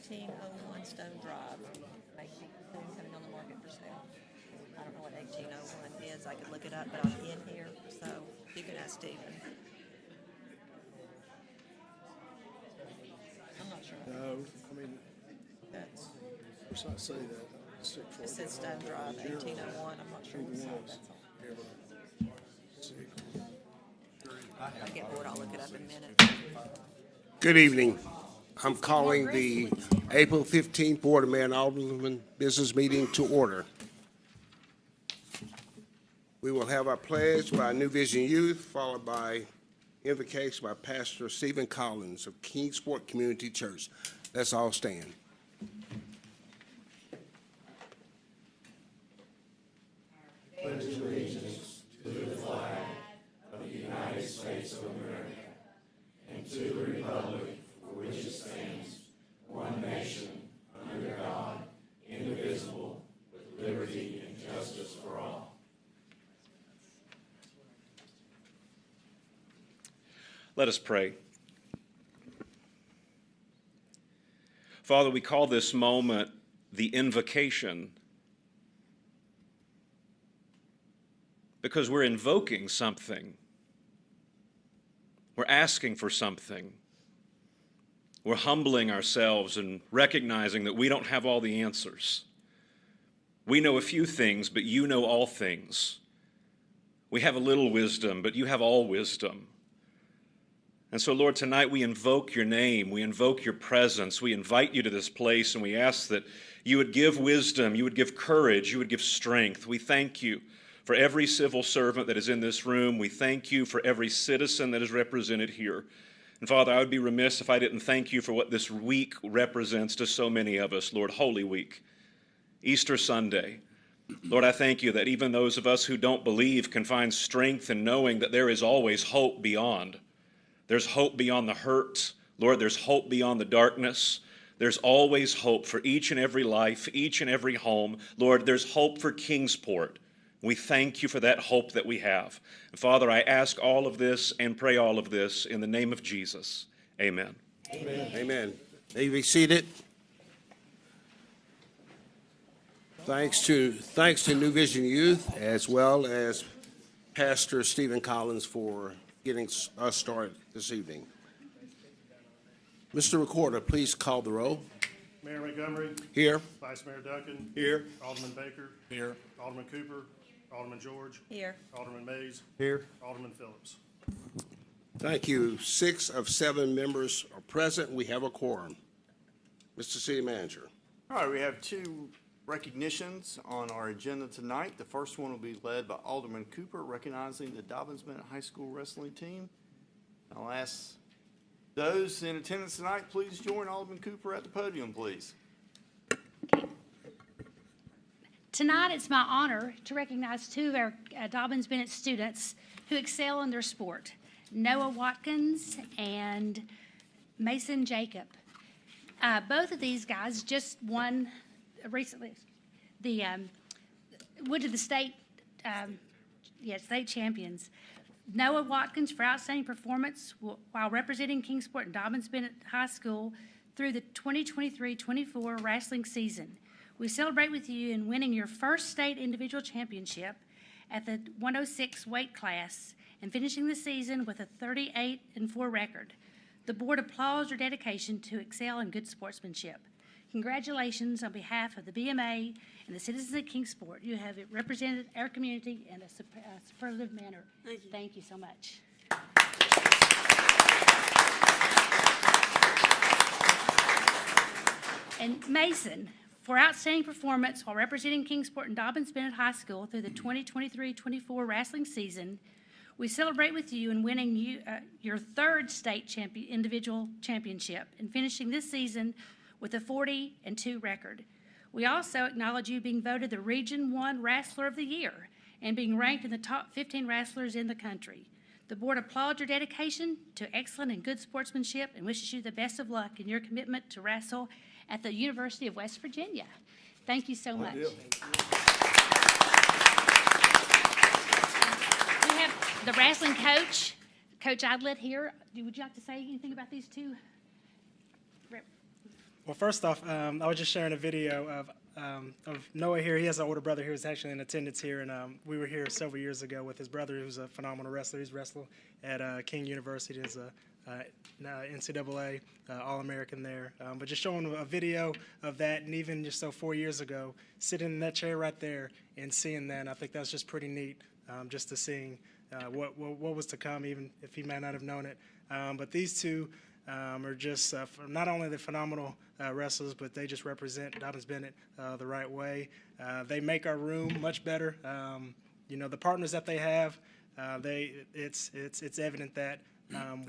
1801 Stone Drive. Make soon coming on the market for sale. I don't know what 1801 is. I could look it up, but I'm in here, so you can ask Stephen. I'm not sure. No, I mean, That's, of course I say that. it says Stone Drive, 1801. I'm not sure what side that's on. I'll get bored. I'll look it up in a minute. Good evening. I'm calling the April 15th Board of Mayor and Alderman Business Meeting to order. We will have our pledge by New Vision Youth, followed by invocation by Pastor Stephen Collins of Kingsport Community Church. Let's all stand. Pledge allegiance to the flag of the United States of America and to the republic for which it stands, one nation, under God, indivisible, with liberty and justice for all. Let us pray. Father, we call this moment the invocation because we're invoking something. We're asking for something. We're humbling ourselves and recognizing that we don't have all the answers. We know a few things, but you know all things. We have a little wisdom, but you have all wisdom. And so, Lord, tonight we invoke your name, we invoke your presence, we invite you to this place, and we ask that you would give wisdom, you would give courage, you would give strength. We thank you for every civil servant that is in this room. We thank you for every citizen that is represented here. And Father, I would be remiss if I didn't thank you for what this week represents to so many of us, Lord, Holy Week, Easter Sunday. Lord, I thank you that even those of us who don't believe can find strength in knowing that there is always hope beyond. There's hope beyond the hurt. Lord, there's hope beyond the darkness. There's always hope for each and every life, each and every home. Lord, there's hope for Kingsport. We thank you for that hope that we have. And Father, I ask all of this and pray all of this in the name of Jesus. Amen. Amen. Amen. May you be seated. Thanks to New Vision Youth as well as Pastor Stephen Collins for getting us started this evening. Mr. Recorder, please call the roll. Mayor Montgomery. Here. Vice Mayor Duncan. Here. Alderman Baker. Here. Alderman Cooper. Alderman George. Here. Alderman Mays. Here. Alderman Phillips. Thank you. 6 of 7 members are present. We have a quorum. Mr. City Manager. All right, we have 2 recognitions on our agenda tonight. The first one will be led by Alderman Cooper, recognizing the Dobbins Bennett High School wrestling team. I'll ask those in attendance tonight, please join Alderman Cooper at the podium, please. Tonight, it's my honor to recognize 2 of our Dobbins Bennett students who excel in their sport, Noah Watkins and Mason Jacob. Both of these guys just won recently went to the state champions. Noah Watkins for outstanding performance while representing Kingsport and Dobbins Bennett High School through the 2023-24 wrestling season. We celebrate with you in winning your first state individual championship at the 106 weight class and finishing the season with a 38-4 record. The board applauds your dedication to excel in good sportsmanship. Congratulations on behalf of the BMA and the citizens of Kingsport. You have represented our community in a superlative manner. Thank you so much. And Mason, for outstanding performance while representing Kingsport and Dobbins Bennett High School through the 2023-24 wrestling season, we celebrate with you in winning your 3rd state individual championship and finishing this season with a 40-2 record. We also acknowledge you being voted the Region 1 Wrestler of the Year and being ranked in the top 15 wrestlers in the country. The board applauds your dedication to excellent and good sportsmanship and wishes you the best of luck in your commitment to wrestle at the University of West Virginia. Thank you so much. We have the wrestling coach, Coach Idlet here. Would you like to say anything about these 2? Well, first off, I was just sharing a video of Noah here. He has an older brother who was actually in attendance here, and we were here several years ago with his brother, who's a phenomenal wrestler. He's wrestling at King University. He's a NCAA All-American there. But just showing a video of that, and even just 4 years ago, sitting in that chair right there and seeing that, I think that's just pretty neat, just to seeing what was to come, even if he might not have known it. But these two are just not only the phenomenal wrestlers, but they just represent Dobyns-Bennett the right way. They make our room much better. The partners that they have, it's evident that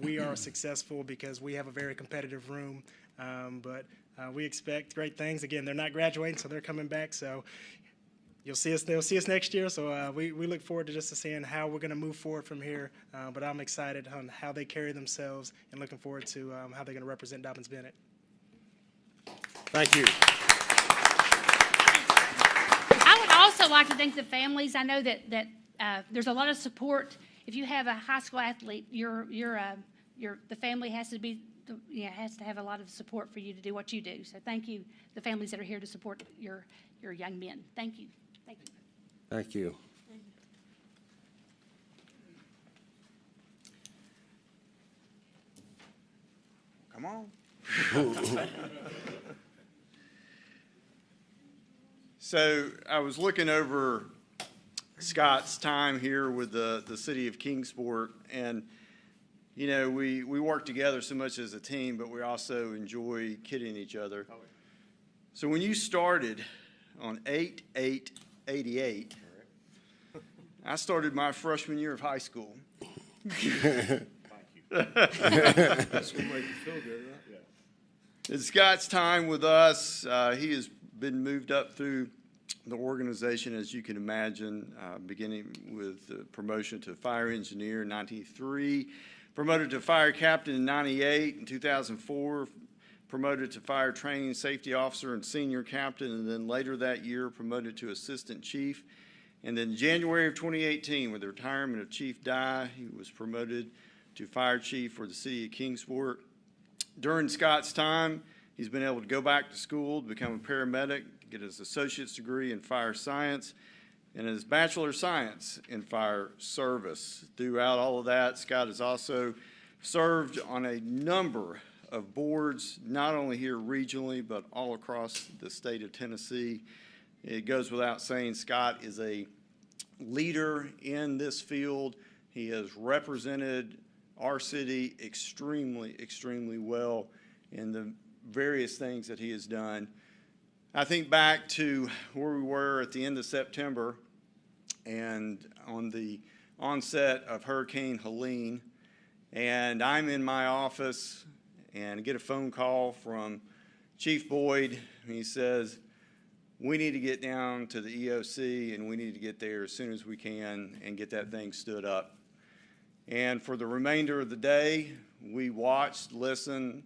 we are successful because we have a very competitive room. But we expect great things. Again, they're not graduating, so they're coming back. So they'll see us next year. So we look forward to seeing how we're going to move forward from here. But I'm excited on how they carry themselves and looking forward to how they're going to represent Dobyns-Bennett. Thank you. I would also like to thank the families. I know that there's a lot of support. If you have a high school athlete, the family has to have a lot of support for you to do what you do. So thank you, the families that are here to support your young men. Thank you. Thank you. Thank you. Come on. So I was looking over Scott's time here with the city of Kingsport, and we work together so much as a team, but we also enjoy kidding each other. So when you started on 8/8/88, I started my freshman year of high school. That's what make you feel good, right? In Scott's time with us, he has been moved up through the organization, as you can imagine, beginning with promotion to fire engineer in 1993, promoted to fire captain in 98, in 2004, promoted to fire training safety officer and senior captain, and then later that year promoted to assistant chief. And then January of 2018, with the retirement of Chief Dye, he was promoted to fire chief for the city of Kingsport. During Scott's time, he's been able to go back to school to become a paramedic, get his associate's degree in fire science, and his bachelor of science in fire service. Throughout all of that, Scott has also served on a number of boards, not only here regionally, but all across the state of Tennessee. It goes without saying, Scott is a leader in this field. He has represented our city extremely, extremely well in the various things that he has done. I think back to where we were at the end of September and on the onset of Hurricane Helene, and I'm in my office and I get a phone call from Chief Boyd. He says, we need to get down to the EOC and we need to get there as soon as we can and get that thing stood up. And for the remainder of the day, we watched, listened,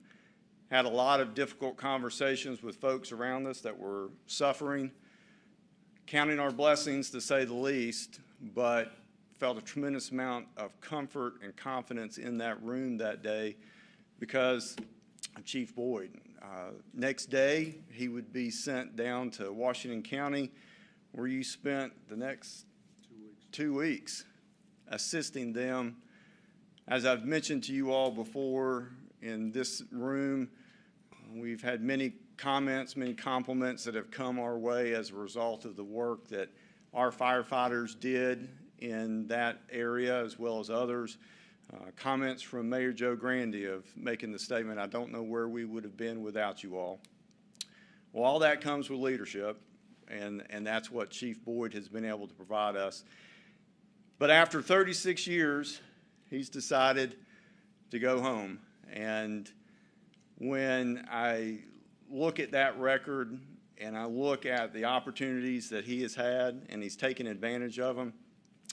had a lot of difficult conversations with folks around us that were suffering, counting our blessings to say the least, but felt a tremendous amount of comfort and confidence in that room that day because of Chief Boyd. Next day, he would be sent down to Washington County, where you spent the next 2 weeks assisting them. As I've mentioned to you all before in this room, we've had many comments, many compliments that have come our way as a result of the work that our firefighters did in that area as well as others. Comments from Mayor Joe Grandy of making the statement, I don't know where we would have been without you all. Well, all that comes with leadership, and that's what Chief Boyd has been able to provide us. But after 36 years, he's decided to go home. And when I look at that record and I look at the opportunities that he has had and he's taken advantage of them,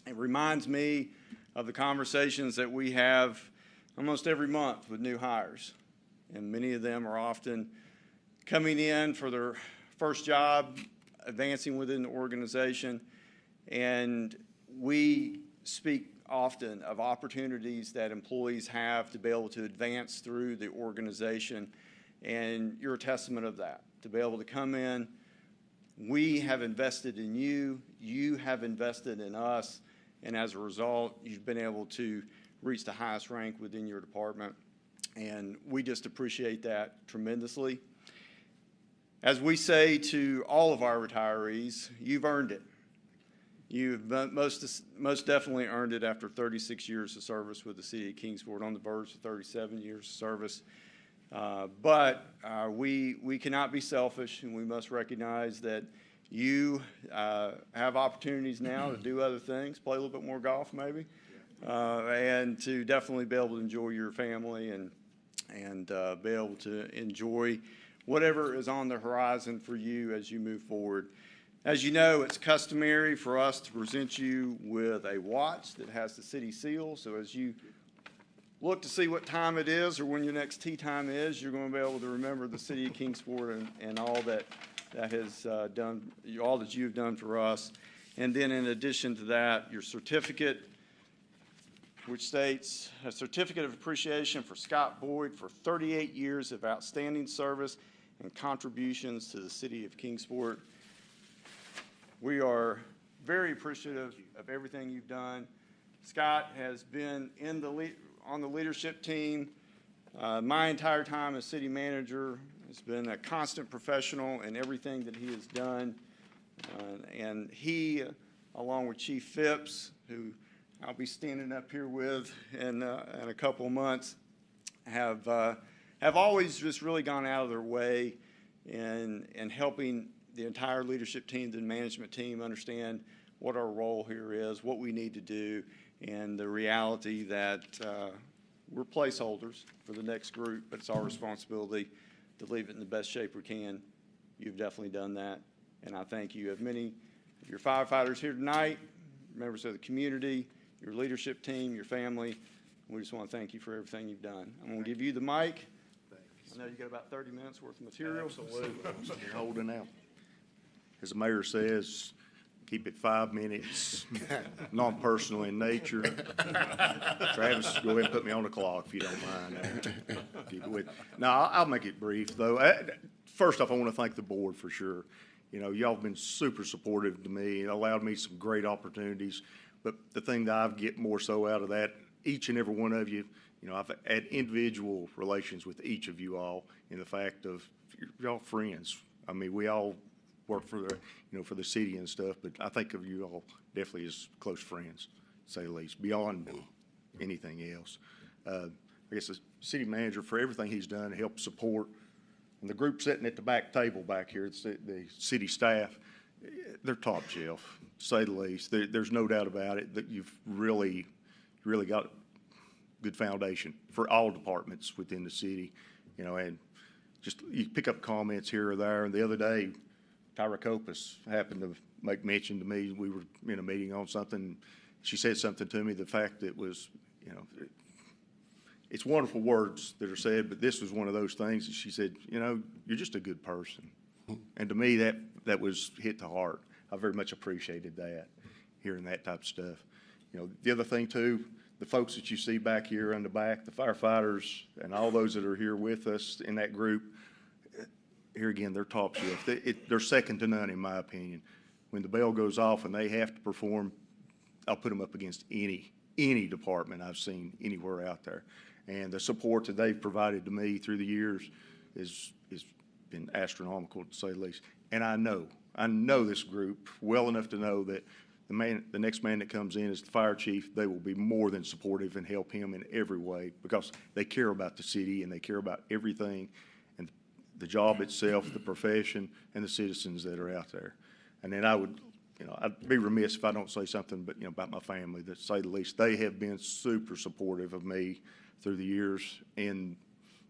it reminds me of the conversations that we have almost every month with new hires. And many of them are often coming in for their first job, advancing within the organization. And we speak often of opportunities that employees have to be able to advance through the organization. and you're a testament of that. To be able to come in, we have invested in you, you have invested in us, and as a result, you've been able to reach the highest rank within your department, and we just appreciate that tremendously. As we say to all of our retirees, you've earned it. You've most definitely earned it after 36 years of service with the city of Kingsport, on the verge of 37 years of service. But we cannot be selfish, and we must recognize that you have opportunities now to do other things, play a little bit more golf maybe, and to definitely be able to enjoy your family and be able to enjoy whatever is on the horizon for you as you move forward. As you know, it's customary for us to present you with a watch that has the city seal, so as you look to see what time it is or when your next tea time is, you're going to be able to remember the city of Kingsport and all that has done, all that you've done for us. And then in addition to that, your certificate, which states a certificate of appreciation for Scott Boyd for 38 years of outstanding service and contributions to the city of Kingsport. We are very appreciative of everything you've done. Scott has been on the leadership team my entire time as city manager. Has been a constant professional in everything that he has done. And he, along with Chief Phipps, who I'll be standing up here with in a couple of months, have always just really gone out of their way in helping the entire leadership team, the management team, understand what our role here is, what we need to do, and the reality that we're placeholders for the next group, but it's our responsibility to leave it in the best shape we can. You've definitely done that, and I thank you. Of many of your firefighters here tonight, members of the community, your leadership team, your family, we just want to thank you for everything you've done. I'm going to give you the mic. I know you got about 30 minutes worth of material. Absolutely. You're holding out. As the mayor says, keep it 5 minutes, non-personal in nature. Travis, go ahead and put me on the clock if you don't mind. No, I'll make it brief, though. First off, I want to thank the board for sure. You know, y'all have been super supportive to me and allowed me some great opportunities. But the thing that I get more so out of that, each and every one of you, you know, I've had individual relations with each of you all in the fact of y'all friends. I mean, we all work for the, you know, for the city and stuff, but I think of you all definitely as close friends, to say the least, beyond anything else. I guess the city manager, for everything he's done to help support, and the group sitting at the back table back here, it's the city staff, they're top shelf, to say the least. There's no doubt about it that you've really got a good foundation for all departments within the city, you know, and just you pick up comments here or there. And the other day, Tyra Copus happened to make mention to me. We were in a meeting on something. She said something to me, the fact that was, you know, it's wonderful words that are said, but this was one of those things that she said, you know, you're just a good person. And to me, that was hit the heart. I very much appreciated that, hearing that type of stuff. You know, the other thing too, the folks that you see back here in the back, the firefighters and all those that are here with us in that group, here again, they're top shelf. They're second to none, in my opinion. When the bell goes off and they have to perform, I'll put them up against any department I've seen anywhere out there. And the support that they've provided to me through the years is been astronomical, to say the least. And I know this group well enough to know that the next man that comes in is the fire chief. They will be more than supportive and help him in every way because they care about the city and they care about everything and the job itself, the profession, and the citizens that are out there. And then I would, you know, I'd be remiss if I don't say something, but, you know, about my family, to say the least. They have been super supportive of me through the years in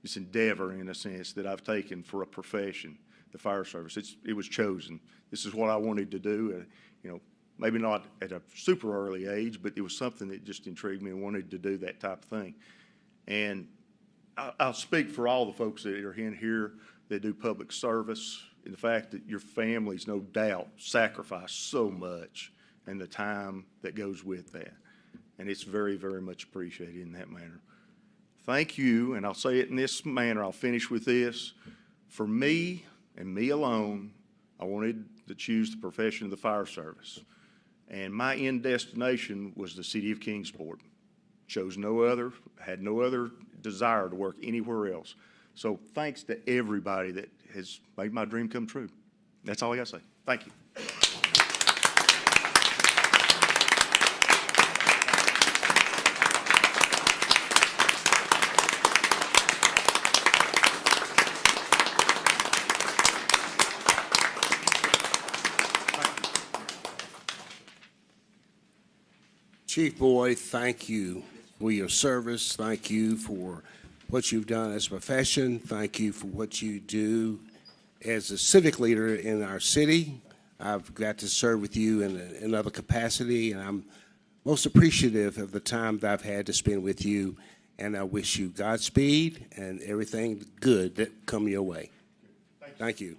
this endeavor, in a sense, that I've taken for a profession, the fire service. It was chosen. This is what I wanted to do, you know, maybe not at a super early age, but it was something that just intrigued me and wanted to do that type of thing. And I'll speak for all the folks that are in here that do public service, and the fact that your families, no doubt, sacrifice so much and the time that goes with that. And it's very, very much appreciated in that manner. thank you, and I'll say it in this manner, I'll finish with this. For me and me alone, I wanted to choose the profession of the fire service. And my end destination was the city of Kingsport. Chose no other, had no other desire to work anywhere else. So thanks to everybody that has made my dream come true. That's all I got to say. Thank you. Chief Boyd, thank you for your service. Thank you for what you've done as a profession. Thank you for what you do as a civic leader in our city. I've got to serve with you in another capacity, and I'm most appreciative of the time that I've had to spend with you. And I wish you Godspeed and everything good that come your way. Thank you.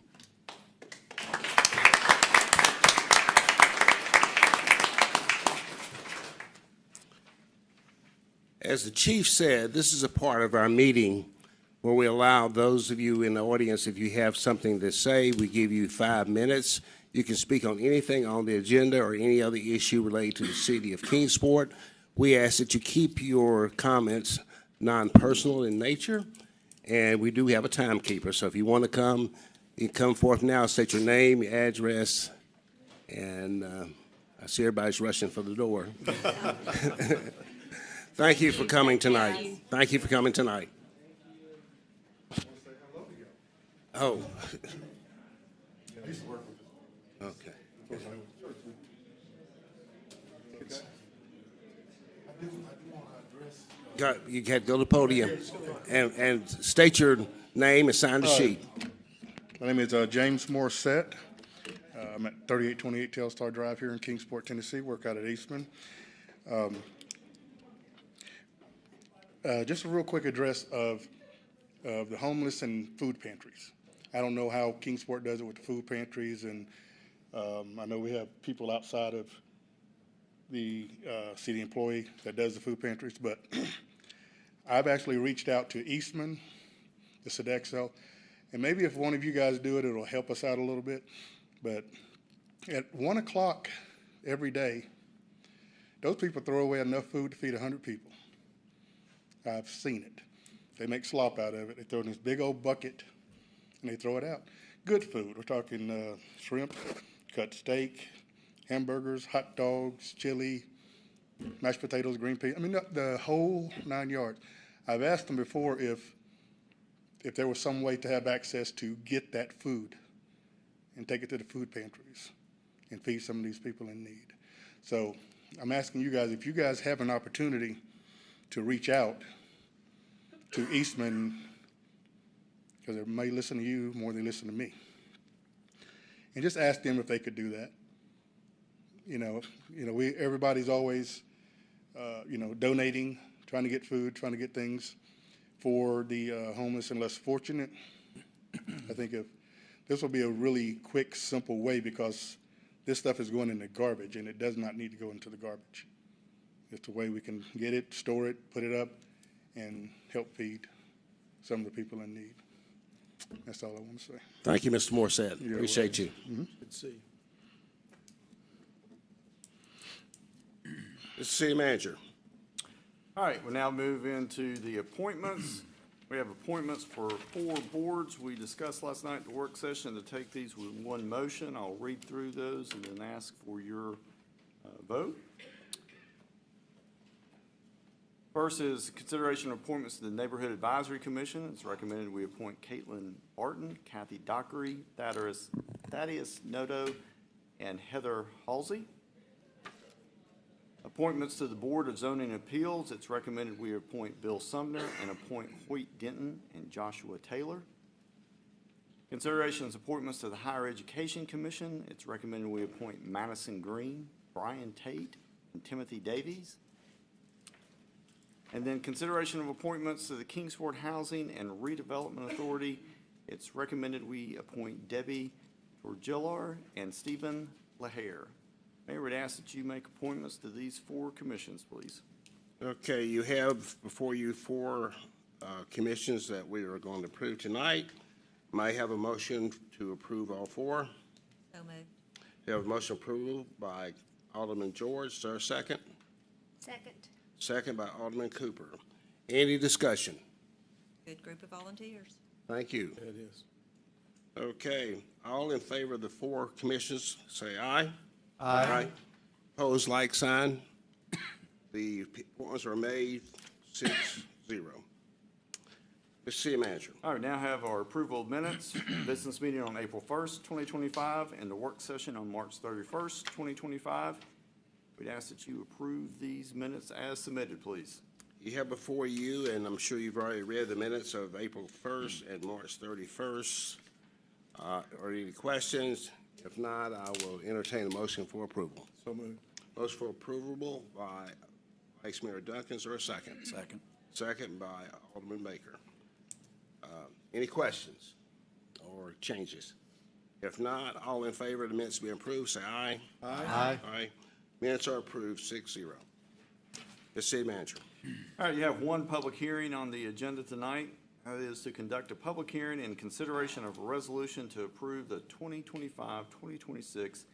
As the chief said, this is a part of our meeting where we allow those of you in the audience, if you have something to say, we give you 5 minutes. You can speak on anything on the agenda or any other issue related to the city of Kingsport. We ask that you keep your comments non-personal in nature, and we do have a timekeeper. So if you want to come, you can come forth now, state your name, your address, and I see everybody's rushing for the door. Thank you for coming tonight. Thank you for coming tonight. Oh. Okay. You had to go to the podium and state your name and sign the sheet. My name is James Morissette. I'm at 3828 Telstar Drive here in Kingsport, Tennessee. Work out at Eastman. Just a real quick address of the homeless and food pantries. I don't know how Kingsport does it with the food pantries, and I know we have people outside of the city employee that does the food pantries, but I've actually reached out to Eastman, the Sodexo, and maybe if one of you guys do it, it'll help us out a little bit. But at 1 o'clock every day, those people throw away enough food to feed 100 people. I've seen it. They make slop out of it. They throw it in this big old bucket, and they throw it out. Good food. We're talking shrimp, cut steak, hamburgers, hot dogs, chili, mashed potatoes, green peas. I mean, the whole 9 yards. I've asked them before if there was some way to have access to get that food and take it to the food pantries and feed some of these people in need. So I'm asking you guys, if you guys have an opportunity to reach out to Eastman, because they may listen to you more than they listen to me, and just ask them if they could do that. Everybody's always, donating, trying to get food, trying to get things for the homeless and less fortunate. I think if this will be a really quick, simple way, because this stuff is going in the garbage, and it does not need to go into the garbage. It's a way we can get it, store it, put it up, and help feed some of the people in need. That's all I want to say. Thank you, Mr. Morissette. Appreciate you. Mm-hmm. Good to see you. Mr. City Manager. All right, we'll now move into the appointments. We have appointments for 4 boards. We discussed last night at the work session to take these with one motion. I'll read through those and then ask for your vote. First is consideration of appointments to the Neighborhood Advisory Commission. It's recommended we appoint Caitlin Barton, Kathy Dockery, Thaddeus Noto, and Heather Halsey. Appointments to the Board of Zoning Appeals. It's recommended we appoint Bill Sumner and appoint Hoyt Denton and Joshua Taylor. Consideration of appointments to the Higher Education Commission. It's recommended we appoint Madison Green, Brian Tate, and Timothy Davies. And then consideration of appointments to the Kingsport Housing and Redevelopment Authority. It's recommended we appoint Debbie Torgillar and Stephen LaHare. Mayor would ask that you make appointments to these 4 commissions, please. Okay, you have before you 4 commissions that we are going to approve tonight. May I have a motion to approve all four? So moved. We have a motion approved by Alderman George. Is there a second? Second. Second by Alderman Cooper. Any discussion? Good group of volunteers. Thank you. It is. Okay, all in favor of the four commissions, say aye. Aye. Opposed, like sign. The appointments are made 6-0. Mr. City Manager. All right, now have our approval of minutes, business meeting on April 1st, 2025, and the work session on March 31st, 2025. We'd ask that you approve these minutes as submitted, please. You have before you, and I'm sure you've already read the minutes of April 1st and March 31st. Are there any questions? If not, I will entertain a motion for approval. So moved. Motion for approval by Vice Mayor Duncan. Is there a second? Second. Second by Alderman Baker. Any questions or changes? If not, all in favor of the minutes being approved, say aye. Aye. Aye. Minutes are approved, 6-0. The City Manager. All right, you have one public hearing on the agenda tonight. That is to conduct a public hearing in consideration of a resolution to approve the 2025-2026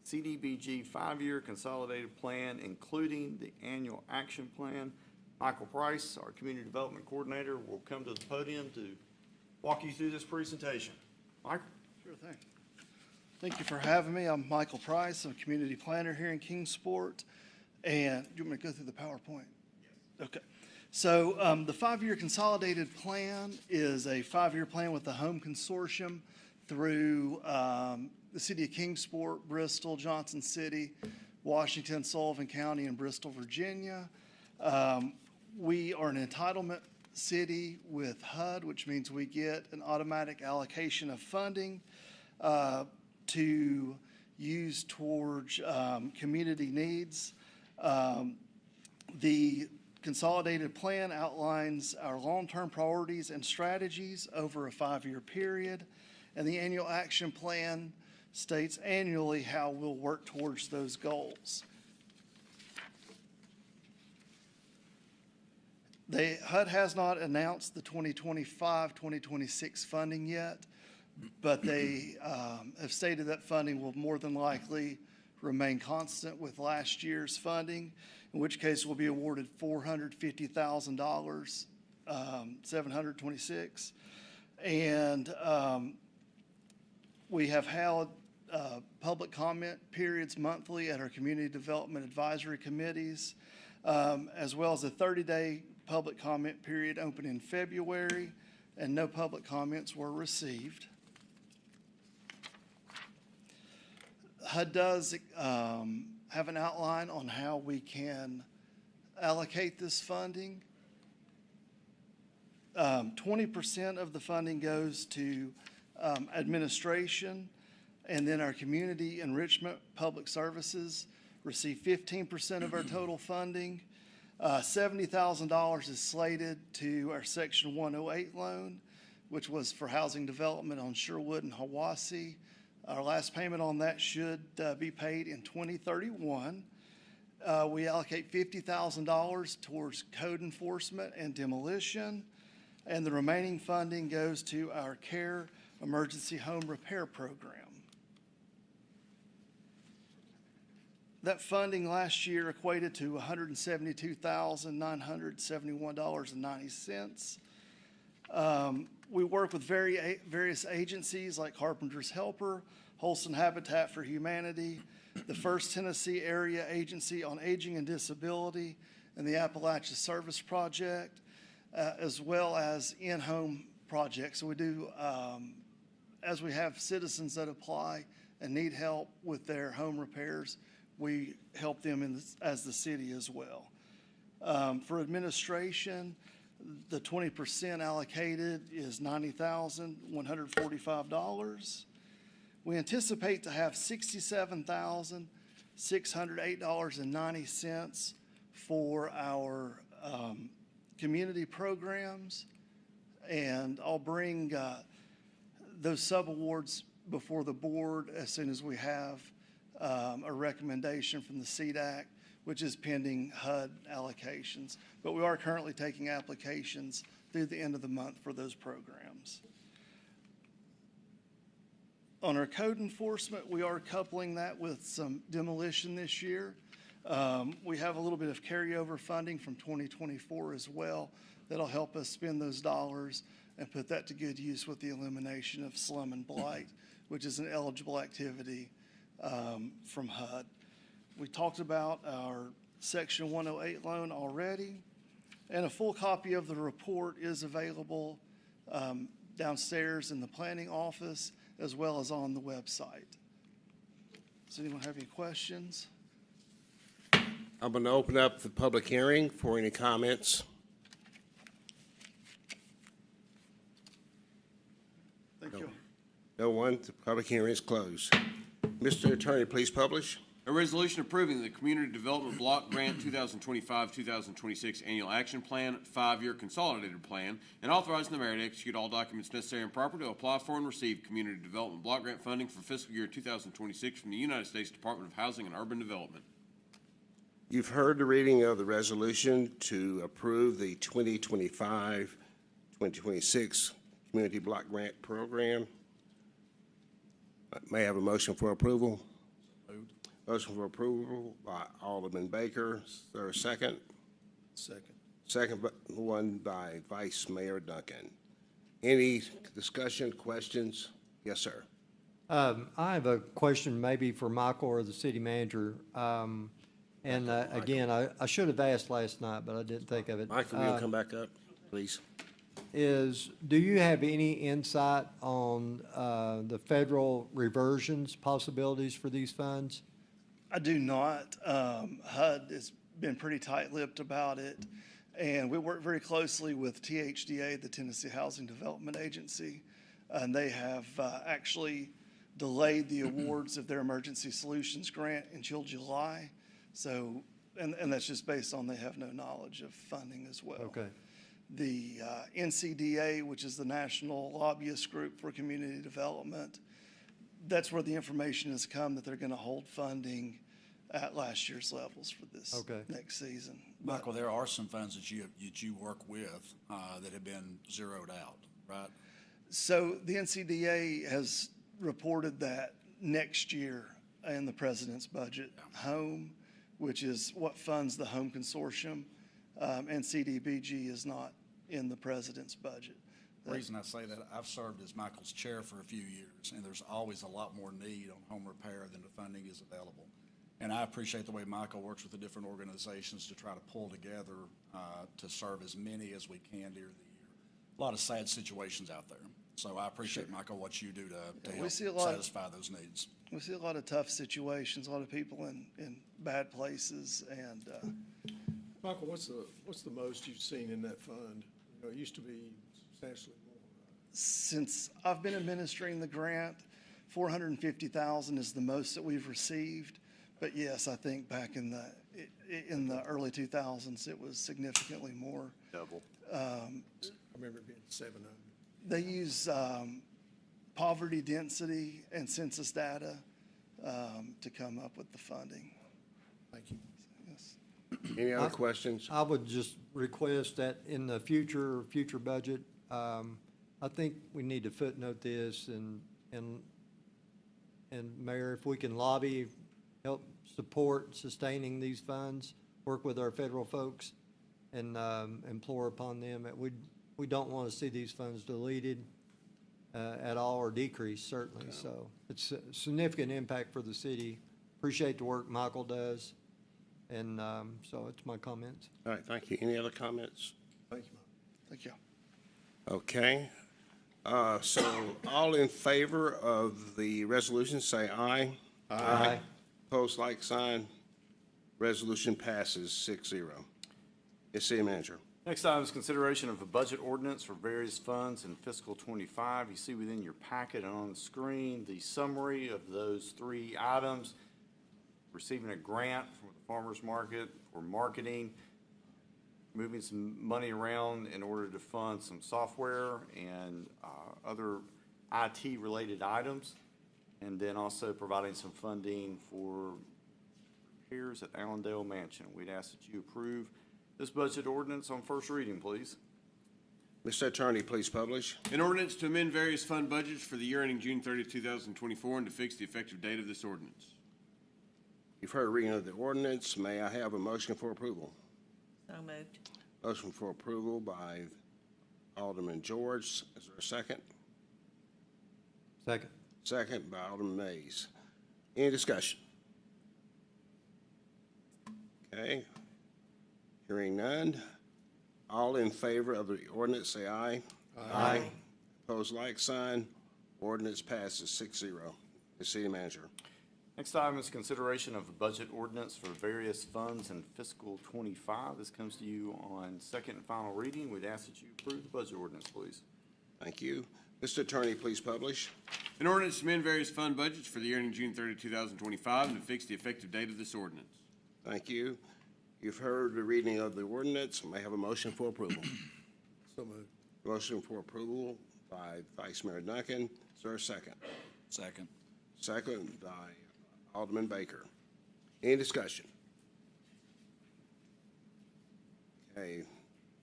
CDBG 5-year consolidated plan, including the annual action plan. Michael Price, our Community Development Coordinator, will come to the podium to walk you through this presentation. Michael? Sure thing. Thank you for having me. I'm Michael Price. I'm a community planner here in Kingsport. And do you want me to go through the PowerPoint? Yes. Okay. So the 5-year consolidated plan is a 5-year plan with the Home Consortium through the city of Kingsport, Bristol, Johnson City, Washington, Sullivan County, and Bristol, Virginia. We are an entitlement city with HUD, which means we get an automatic allocation of funding to use towards community needs. The consolidated plan outlines our long-term priorities and strategies over a 5-year period, and the annual action plan states annually how we'll work towards those goals. HUD has not announced the 2025-2026 funding yet, but they have stated that funding will more than likely remain constant with last year's funding, in which case we'll be awarded $450,000, $726. And we have held public comment periods monthly at our community development advisory committees, as well as a 30-day public comment period open in February, and no public comments were received. HUD does have an outline on how we can allocate this funding. 20% of the funding goes to administration, and then our community enrichment public services receive 15% of our total funding. $70,000 is slated to our Section 108 loan, which was for housing development on Sherwood and Hiwassee. Our last payment on that should be paid in 2031. We allocate $50,000 towards code enforcement and demolition, and the remaining funding goes to our CARE Emergency Home Repair Program. That funding last year equated to $172,971.90. We work with various agencies like Carpenter's Helper, Holston Habitat for Humanity, the First Tennessee Area Agency on Aging and Disability, and the Appalachia Service Project, as well as in-home projects. So we do, as we have citizens that apply and need help with their home repairs, we help them as the city as well. For administration, the 20% allocated is $90,145. We anticipate to have $67,608.90 for our community programs, and I'll bring those subawards before the board as soon as we have a recommendation from the CDAC. which is pending HUD allocations. But we are currently taking applications through the end of the month for those programs. On our code enforcement, we are coupling that with some demolition this year. We have a little bit of carryover funding from 2024 as well that'll help us spend those dollars and put that to good use with the elimination of slum and blight, which is an eligible activity from HUD. We talked about our Section 108 loan already, and a full copy of the report is available downstairs in the planning office as well as on the website. Does anyone have any questions? I'm going to open up the public hearing for any comments. Thank you. No one. The public hearing is closed. Mr. Attorney, please publish. A resolution approving the Community Development Block Grant 2025-2026 Annual Action Plan, 5-year consolidated plan, and authorizing the mayor to execute all documents necessary and proper to apply for and receive Community Development Block Grant funding for fiscal year 2026 from the United States Department of Housing and Urban Development. You've heard the reading of the resolution to approve the 2025-2026 Community Block Grant Program. May I have a motion for approval? Moved. Motion for approval by Alderman Baker. Is there a second? Second. Second one by Vice Mayor Duncan. Any discussion, questions? Yes, sir. I have a question maybe for Michael or the city manager. Again, I should have asked last night, but I didn't think of it. Michael, will you come back up, please? Do you have any insight on the federal reversions possibilities for these funds? I do not. HUD has been pretty tight-lipped about it, and we work very closely with THDA, the Tennessee Housing Development Agency, and they have actually delayed the awards of their Emergency Solutions Grant until July. So, and that's just based on they have no knowledge of funding as well. Okay. The NCDA, which is the National Lobbyist Group for Community Development, that's where the information has come that they're going to hold funding at last year's levels for this next season. Michael, there are some funds that you work with that have been zeroed out, right? So the NCDA has reported that next year in the president's budget, HOME, which is what funds the HOME Consortium, and CDBG is not in the president's budget. The reason I say that, I've served as Michael's chair for a few years, and there's always a lot more need on home repair than the funding is available. And I appreciate the way Michael works with the different organizations to try to pull together to serve as many as we can during the year. A lot of sad situations out there. So I appreciate, Michael, what you do to help satisfy those needs. We see a lot of tough situations, a lot of people in bad places, and Michael, what's the most you've seen in that fund? You know, it used to be substantially more. since I've been administering the grant, $450,000 is the most that we've received. But yes, I think back in the early 2000s, it was significantly more. Double. I remember it being 700. They use poverty density and census data to come up with the funding. Thank you. Yes. Any other questions? I would just request that in the future budget, I think we need to footnote this and Mayor, if we can lobby, help support sustaining these funds, work with our federal folks and implore upon them that we don't want to see these funds deleted at all or decreased, certainly. So it's a significant impact for the city. Appreciate the work Michael does. And so it's my comments. All right, thank you. Any other comments? Thank you, Thank you. Okay. So all in favor of the resolution, say aye. Aye. Opposed, like sign. Resolution passes 6-0. Yes, City Manager. Next item is consideration of a budget ordinance for various funds in fiscal '25. You see within your packet and on the screen the summary of those three items. Receiving a grant from the farmer's market for marketing, moving some money around in order to fund some software and other IT-related items, and then also providing some funding for repairs at Allendale Mansion. We'd ask that you approve this budget ordinance on first reading, please. Mr. Attorney, please publish. An ordinance to amend various fund budgets for the year ending June 30, 2024, and to fix the effective date of this ordinance. You've heard a reading of the ordinance. May I have a motion for approval? So moved. Motion for approval by Alderman George. Is there a second? Second. Second by Alderman Mays. Any discussion? Okay. Hearing none. All in favor of the ordinance, say aye. Aye. Opposed, like sign. Ordinance passes 6-0. The city manager. Next item is consideration of a budget ordinance for various funds in fiscal '25. This comes to you on second and final reading. We'd ask that you approve the budget ordinance, please. Thank you. Mr. Attorney, please publish. An ordinance to amend various fund budgets for the year ending June 30, 2025, and to fix the effective date of this ordinance. Thank you. You've heard the reading of the ordinance. May I have a motion for approval? So moved. Motion for approval by Vice Mayor Duncan. Is there a second? Second. Second by Alderman Baker. Any discussion? Okay.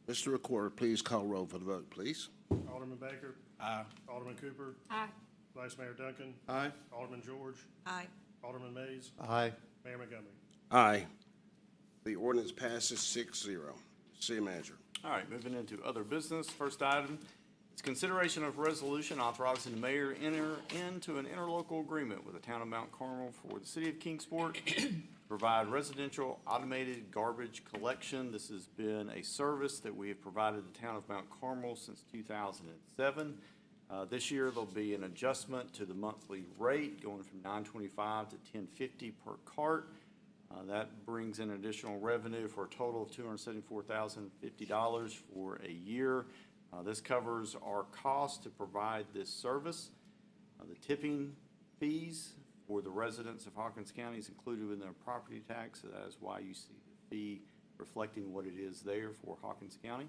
Mr. Recorder, please call roll for the vote, please. Alderman Baker. Aye. Alderman Cooper. Aye. Vice Mayor Duncan. Aye. Alderman George. Aye. Alderman Mays. Aye. Mayor Montgomery. Aye. The ordinance passes 6-0. City manager. All right, moving into other business. First item is consideration of resolution authorizing the mayor enter into an interlocal agreement with the town of Mount Carmel for the city of Kingsport to provide residential automated garbage collection. This has been a service that we have provided the town of Mount Carmel since 2007. This year, there'll be an adjustment to the monthly rate going from $9.25 to $10.50 per cart. That brings in additional revenue for a total of $274,050 for a year. This covers our cost to provide this service. The tipping fees for the residents of Hawkins County is included in their property tax. So that is why you see the fee reflecting what it is there for Hawkins County.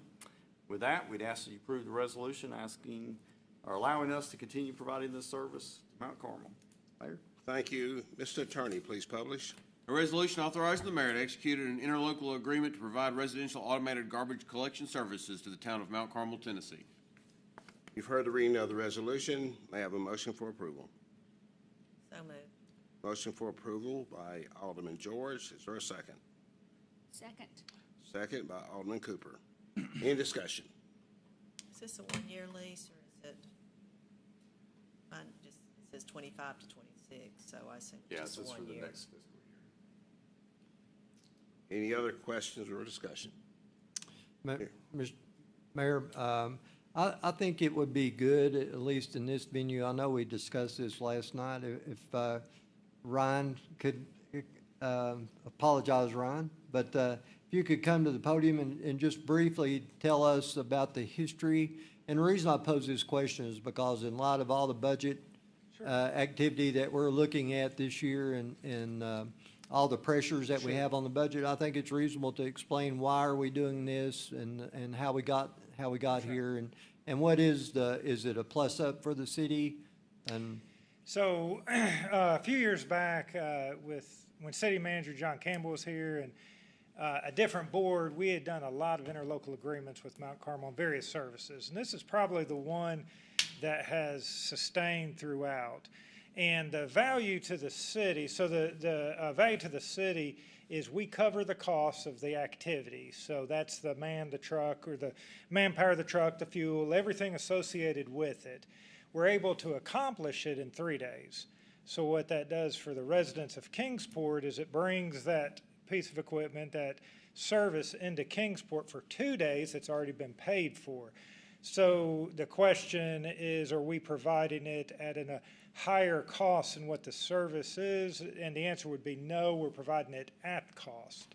With that, we'd ask that you approve the resolution asking or allowing us to continue providing this service to Mount Carmel. Mayor? Thank you. Mr. Attorney, please publish. A resolution authorizing the mayor to execute an interlocal agreement to provide residential automated garbage collection services to the town of Mount Carmel, Tennessee. You've heard the reading of the resolution. May I have a motion for approval? So moved. Motion for approval by Alderman George. Is there a second? Second. Second by Alderman Cooper. Any discussion? Is this a one-year lease or is it, it says 25 to 26, so I assume Yeah, just this is for 1 the year. next fiscal year. Any other questions or discussion? Mr. Mayor, I think it would be good, at least in this venue, I know we discussed this last night, if Ryan could, apologize, Ryan, but if you could come to the podium and just briefly tell us about the history. And the reason I pose this question is because in light of all the budget activity that we're looking at this year and all the pressures that we have on the budget, I think it's reasonable to explain why are we doing this and how we got here and what is it a plus up for the city? And So a few years back, when City Manager John Campbell was here and a different board, we had done a lot of interlocal agreements with Mount Carmel on various services. And this is probably the one that has sustained throughout. And the value to the city, so the value to the city is we cover the costs of the activity. So that's the the truck, or the manpower of the truck, the fuel, everything associated with it. We're able to accomplish it in 3 days. So what that does for the residents of Kingsport is it brings that piece of equipment, that service into Kingsport for 2 days that's already been paid for. So the question is, are we providing it at a higher cost than what the service is? And the answer would be no, we're providing it at cost.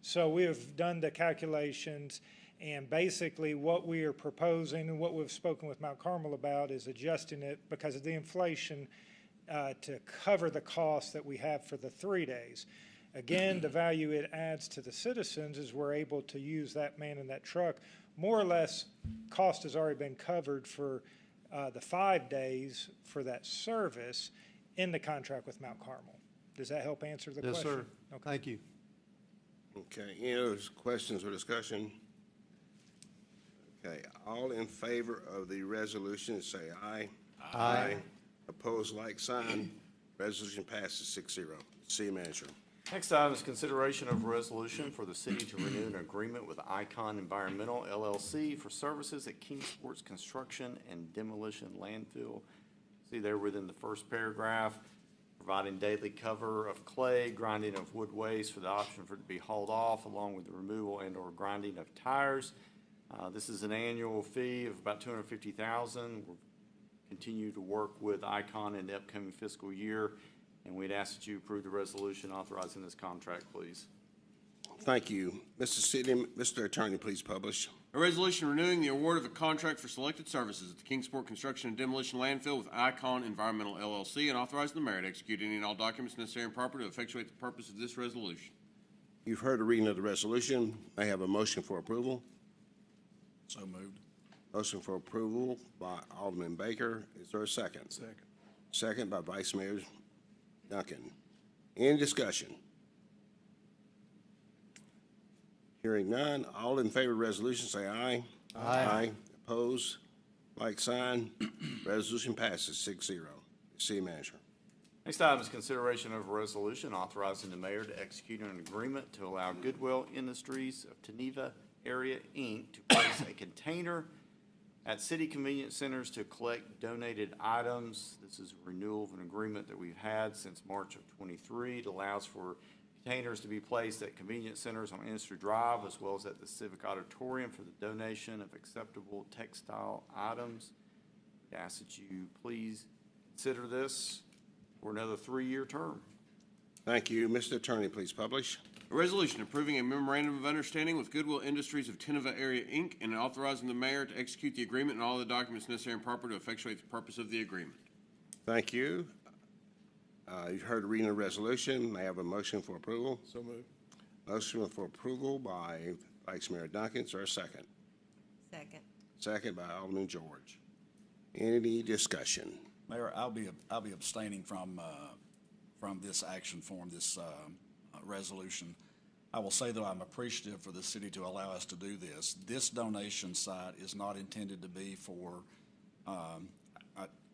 So we have done the calculations, and basically what we are proposing and what we've spoken with Mount Carmel about is adjusting it because of the inflation to cover the cost that we have for the 3 days. Again, the value it adds to the citizens is we're able to use that man and that truck. More or less, cost has already been covered for the 5 days for that service in the contract with Mount Carmel. Does that help answer the Yes, question? sir. Okay. Thank you. Okay, any other questions or discussion? Okay, all in favor of the resolution, say aye. Aye. Opposed, like sign. Resolution passes 6-0. City Manager. Next item is consideration of a resolution for the city to renew an agreement with Icon Environmental LLC for services at Kingsport's construction and demolition landfill. See there within the first paragraph, providing daily cover of clay, grinding of wood waste for the option for it to be hauled off, along with the removal and/or grinding of tires. This is an annual fee of about $250,000. We'll continue to work with Icon in the upcoming fiscal year, and we'd ask that you approve the resolution authorizing this contract, please. Thank you. Mr. Attorney, please publish. A resolution renewing the award of a contract for selected services at the Kingsport Construction and Demolition Landfill with Icon Environmental LLC and authorizing the mayor to execute any and all documents necessary and proper to effectuate the purpose of this resolution. You've heard the reading of the resolution. May I have a motion for approval? So moved. Motion for approval by Alderman Baker. Is there a second? Second. Second by Vice Mayor Duncan. Any discussion? Hearing none. All in favor of the resolution, say aye. Aye. Opposed? Like sign. Resolution passes 6-0. City Manager. Next item is consideration of a resolution authorizing the mayor to execute an agreement to allow Goodwill Industries of Geneva Area, Inc. to place a container at city convenience centers to collect donated items. This is a renewal of an agreement that we've had since March of '23. It allows for containers to be placed at convenience centers on Industry Drive as well as at the Civic Auditorium for the donation of acceptable textile items. I ask that you please consider this for another 3-year term. Thank you. Mr. Attorney, please publish. A resolution approving a memorandum of understanding with Goodwill Industries of Teneva Area, Inc., and authorizing the mayor to execute the agreement and all the documents necessary and proper to effectuate the purpose of the agreement. Thank you. You've heard the reading of the resolution. May I have a motion for approval? So moved. Motion for approval by Vice Mayor Duncan. Is there a second? Second. Second by Alderman George. Any discussion? Mayor, I'll be abstaining from this action form, this resolution. I will say, though, I'm appreciative for the city to allow us to do this. This donation site is not intended to be for, I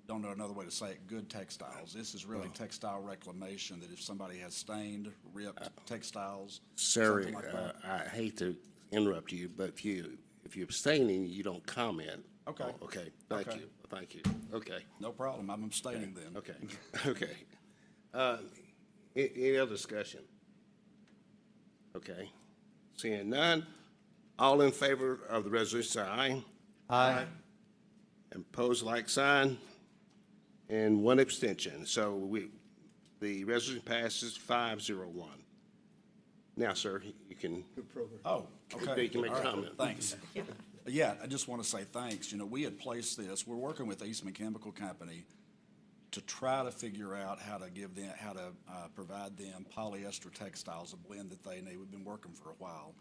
don't know another way to say it, good textiles. This is really textile reclamation, that if somebody has stained, ripped textiles, Sorry, something like that. I hate to interrupt you, but if you're abstaining, you don't comment. Okay. Oh, okay, thank Okay. you, thank you. Okay, No problem, I'm abstaining then. okay, okay. Any other discussion? Okay, seeing none. All in favor of the resolution, say aye. Aye. And pose like sign, and one abstention. So the resolution passes 5-0-1. Now, sir, you can, Oh, okay. You can make All right. comment. Thanks. Yeah, I just want to say thanks. You know, we had placed this, we're working with Eastman Chemical Company to try to figure out how to provide them polyester textiles, a blend that they need. We've been working for a while.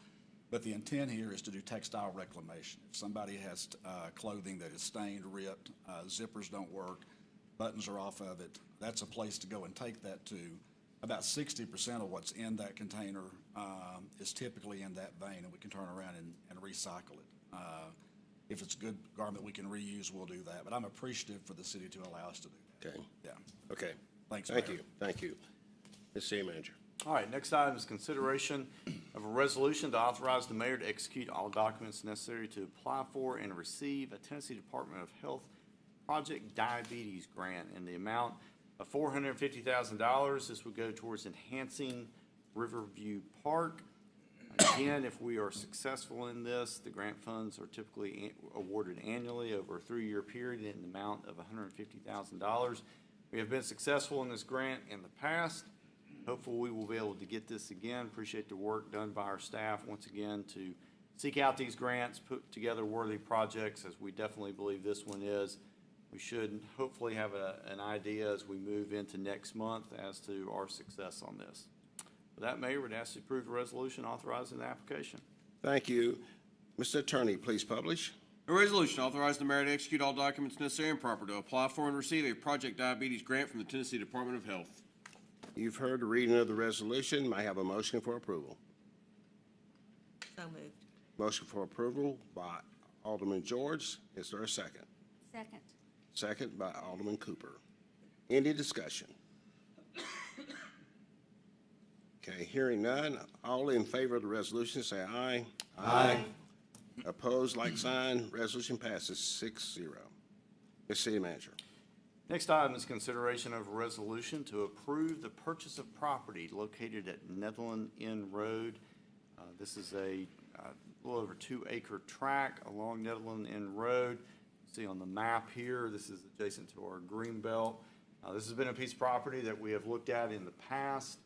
But the intent here is to do textile reclamation. If somebody has clothing that is stained, ripped, zippers don't work, buttons are off of it, that's a place to go and take that to. About 60% of what's in that container is typically in that vein, and we can turn around and recycle it. If it's a good garment we can reuse, we'll do that. But I'm appreciative for the city to allow us to do that. okay, Yeah. okay. Thanks, Thank Mayor. you, thank you. Ms. City Manager. All right, next item is consideration of a resolution to authorize the mayor to execute all documents necessary to apply for and receive a Tennessee Department of Health Project Diabetes Grant in the amount of $450,000. This would go towards enhancing Riverview Park. Again, if we are successful in this, the grant funds are typically awarded annually over a 3-year period in the amount of $150,000. We have been successful in this grant in the past. Hopefully, we will be able to get this again. Appreciate the work done by our staff once again to seek out these grants, put together worthy projects, as we definitely believe this one is. We should hopefully have an idea as we move into next month as to our success on this. With that, Mayor, would ask you to approve the resolution authorizing the application. Thank you. Mr. Attorney, please publish. A resolution authorizing the mayor to execute all documents necessary and proper to apply for and receive a Project Diabetes grant from the Tennessee Department of Health. You've heard the reading of the resolution. May I have a motion for approval? So moved. Motion for approval by Alderman George. Is there a second? Second. Second by Alderman Cooper. Any discussion? Okay, hearing none. All in favor of the resolution, say aye. Aye. Opposed, like sign. Resolution passes 6-0. Ms. City Manager. Next item is consideration of a resolution to approve the purchase of property located at Netherland Inn Road. This is a little over 2-acre tract along Netherland Inn Road. See on the map here, this is adjacent to our green belt. This has been a piece of property that we have looked at in the past.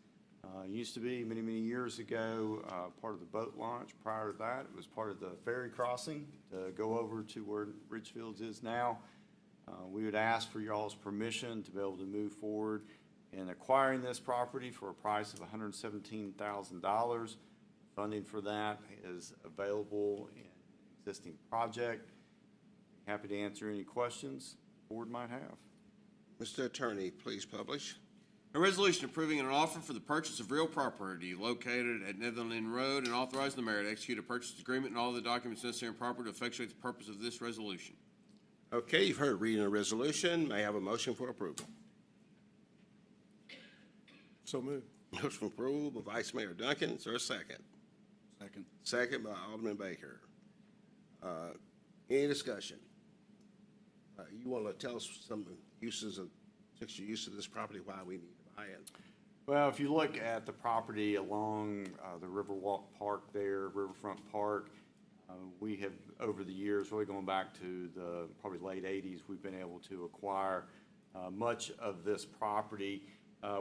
Used to be many, many years ago, part of the boat launch. Prior to that, it was part of the ferry crossing to go over to where Richfields is now. We would ask for y'all's permission to be able to move forward in acquiring this property for a price of $117,000. Funding for that is available in existing project. Happy to answer any questions the board might have. Mr. Attorney, please publish. A resolution approving an offer for the purchase of real property located at Netherland Inn Road and authorizing the mayor to execute a purchase agreement and all the documents necessary and proper to effectuate the purpose of this resolution. Okay, you've heard reading of the resolution. May I have a motion for approval? So moved. Motion for approval by Vice Mayor Duncan. Is there a second? Second. Second by Alderman Baker. Any discussion? You want to tell us some uses of, since your use of this property, why we need to buy it? Well, if you look at the property along the Riverwalk Park there, Riverfront Park, we have, over the years, really going back to the probably late 80s, we've been able to acquire much of this property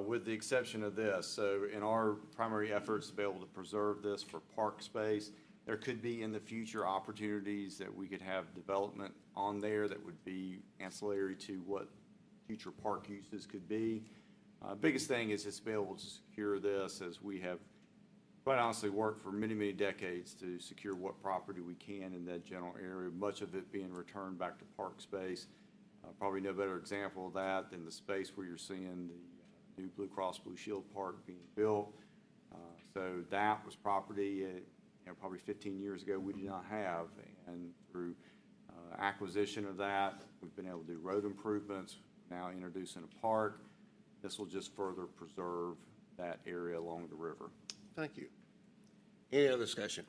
with the exception of this. So in our primary efforts to be able to preserve this for park space, there could be in the future opportunities that we could have development on there that would be ancillary to what future park uses could be. Biggest thing is just to be able to secure this, as we have quite honestly worked for many, many decades to secure what property we can in that general area, much of it being returned back to park space. Probably no better example of that than the space where you're seeing the new Blue Cross Blue Shield Park being built. So that was property, probably 15 years ago we did not have, and through acquisition of that, we've been able to do road improvements, now introducing a park. This will just further preserve that area along the river. Thank you. Any other discussion?